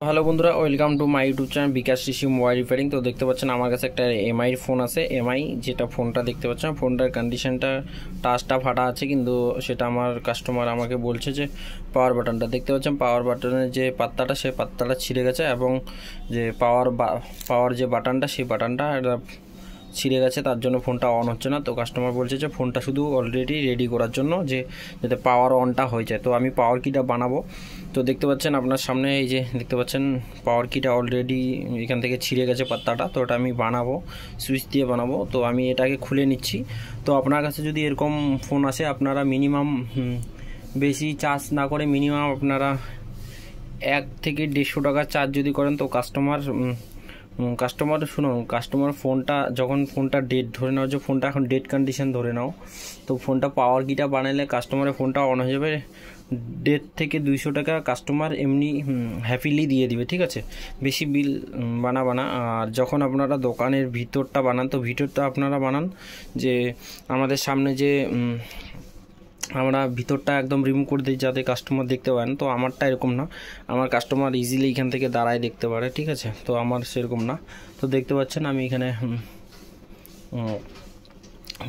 Hello বন্ধুরা, welcome to my YouTube channel Bikash Rishi mobile repairing. তো দেখতে পাচ্ছেন আমার কাছে একটা এমআইয়ের ফোন আছে। এমআই যেটা ফোনটা দেখতে পাচ্ছেন, ফোনটার কন্ডিশনটা টাচটা ফাটা আছে, কিন্তু সেটা আমার কাস্টমার আমাকে বলছে যে পাওয়ার বাটনটা দেখতে পাচ্ছেন, পাওয়ার বাটনের যে পাত্তাটা সেই পাত্তাটা ছিঁড়ে গেছে, এবং যে পাওয়ার যে বাটনটা সেই বাটনটা ছিঁড়ে গেছে, তার জন্য ফোনটা অন হচ্ছে না। তো কাস্টমার বলছে যে ফোনটা শুধু অলরেডি রেডি করার জন্য, যে যাতে পাওয়ার অনটা হয়ে যায়। তো আমি পাওয়ার কিটা বানাবো। তো দেখতে পাচ্ছেন আপনার সামনে, এই যে দেখতে পাচ্ছেন পাওয়ার কিটা অলরেডি এখান থেকে ছিঁড়ে গেছে পাত্তাটা। তো ওটা আমি বানাবো, সুইচ দিয়ে বানাবো। তো আমি এটাকে খুলে নিচ্ছি। তো আপনার কাছে যদি এরকম ফোন আসে, আপনারা মিনিমাম বেশি চার্জ না করে মিনিমাম আপনারা 1 থেকে 150 টাকা চার্জ যদি করেন, তো কাস্টমার ফোনটা যখন ফোনটা ডেড ধরে নাও, যে ফোনটা এখন ডেড কন্ডিশন ধরে নাও, তো ফোনটা পাওয়ার কিটা বানালে কাস্টমারের ফোনটা অন হয়ে যাবে। 150 থেকে 200 টাকা কাস্টমার এমনি হ্যাপিলি দিয়ে দিবে, ঠিক আছে? বেশি বিল বানাবে না। আর যখন আপনারা দোকানের ভিতরটা বানান, তো ভিতরটা আপনারা বানান যে আমাদের সামনে যে আমরা ভিতরটা একদম রিমুভ করে দিই যাতে কাস্টমার দেখতে পারেন। তো আমারটা এরকম না, আমার কাস্টমার ইজিলি এখান থেকে দাঁড়ায় দেখতে পারে, ঠিক আছে? তো আমার সেরকম না। তো দেখতে পাচ্ছেন আমি এখানে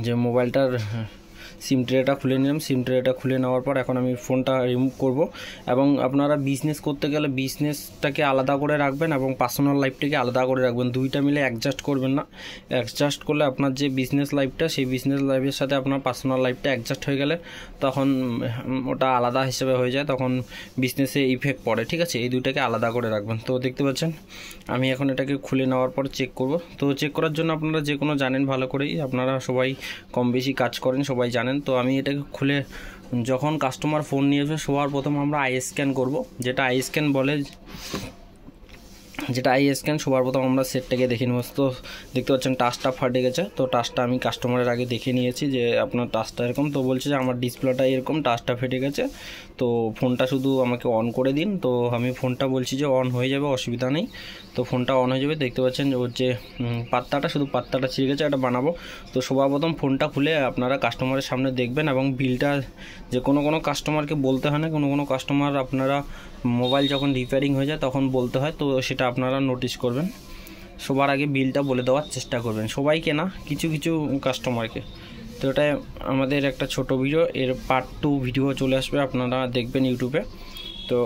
যে মোবাইলটার সিম ট্রেটা খুলে নিলাম। সিম ট্রেটা খুলে নেওয়ার পর এখন আমি ফোনটা রিমুভ করব। এবং আপনারা বিজনেস করতে গেলে বিজনেসটাকে আলাদা করে রাখবেন এবং পার্সোনাল লাইফটাকে আলাদা করে রাখবেন। দুইটা মিলে অ্যাডজাস্ট করবেন না। অ্যাডজাস্ট করলে আপনার যে বিজনেস লাইফটা, সেই বিজনেস লাইফের সাথে আপনার পার্সোনাল লাইফটা অ্যাডজাস্ট হয়ে গেলে তখন ওটা আলাদা হিসেবে হয়ে যায়, তখন বিজনেসে ইফেক্ট পড়ে, ঠিক আছে? এই দুইটাকে আলাদা করে রাখবেন। তো দেখতে পাচ্ছেন আমি এখন এটাকে খুলে নেওয়ার পর চেক করব। তো চেক করার জন্য আপনারা যে কোনো জানেন ভালো করেই, আপনারা সবাই কম বেশি কাজ করেন, সবাই জানেন। তো আমি এটাকে খুলে, যখন কাস্টমার ফোন নিয়ে আসবে সবার প্রথম আমরা আই স্ক্যান করব, যেটা আই স্ক্যান বলে, সবার প্রথম আমরা সেটটাকে দেখে নেব। তো দেখতে পাচ্ছেন টাচটা ফাটে গেছে। তো টাচটা আমি কাস্টমারের আগে দেখে নিয়েছি যে আপনার টাচটা এরকম। তো বলছে যে আমার ডিসপ্লেটা এরকম, টাচটা ফেটে গেছে, তো ফোনটা শুধু আমাকে অন করে দিন। তো আমি ফোনটা বলছি যে অন হয়ে যাবে, অসুবিধা নেই। তো ফোনটা অন হয়ে যাবে। দেখতে পাচ্ছেন ওর যে পাত্তাটা ছিঁড়ে গেছে, এটা বানাবো। তো সবার প্রথম ফোনটা খুলে আপনারা কাস্টমারের সামনে দেখবেন, এবং বিলটা যে কোনো কাস্টমারকে বলতে হয় না, কোনো কাস্টমার আপনারা মোবাইল যখন রিপেয়ারিং হয়ে যায় তখন বলতে হয়, তো সেটা আপনারা নোটিশ করবেন। সবার আগে বিলটা বলে দেওয়ার চেষ্টা করবেন, সবাইকে না, কিছু কাস্টমারকে। তো এটা আমাদের একটা ছোট ভিডিও, এর পার্ট 2 ভিডিও চলে আসবে, আপনারা দেখবেন ইউটিউবে। তো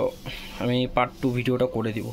আমি পার্ট 2 ভিডিওটা করে দিব।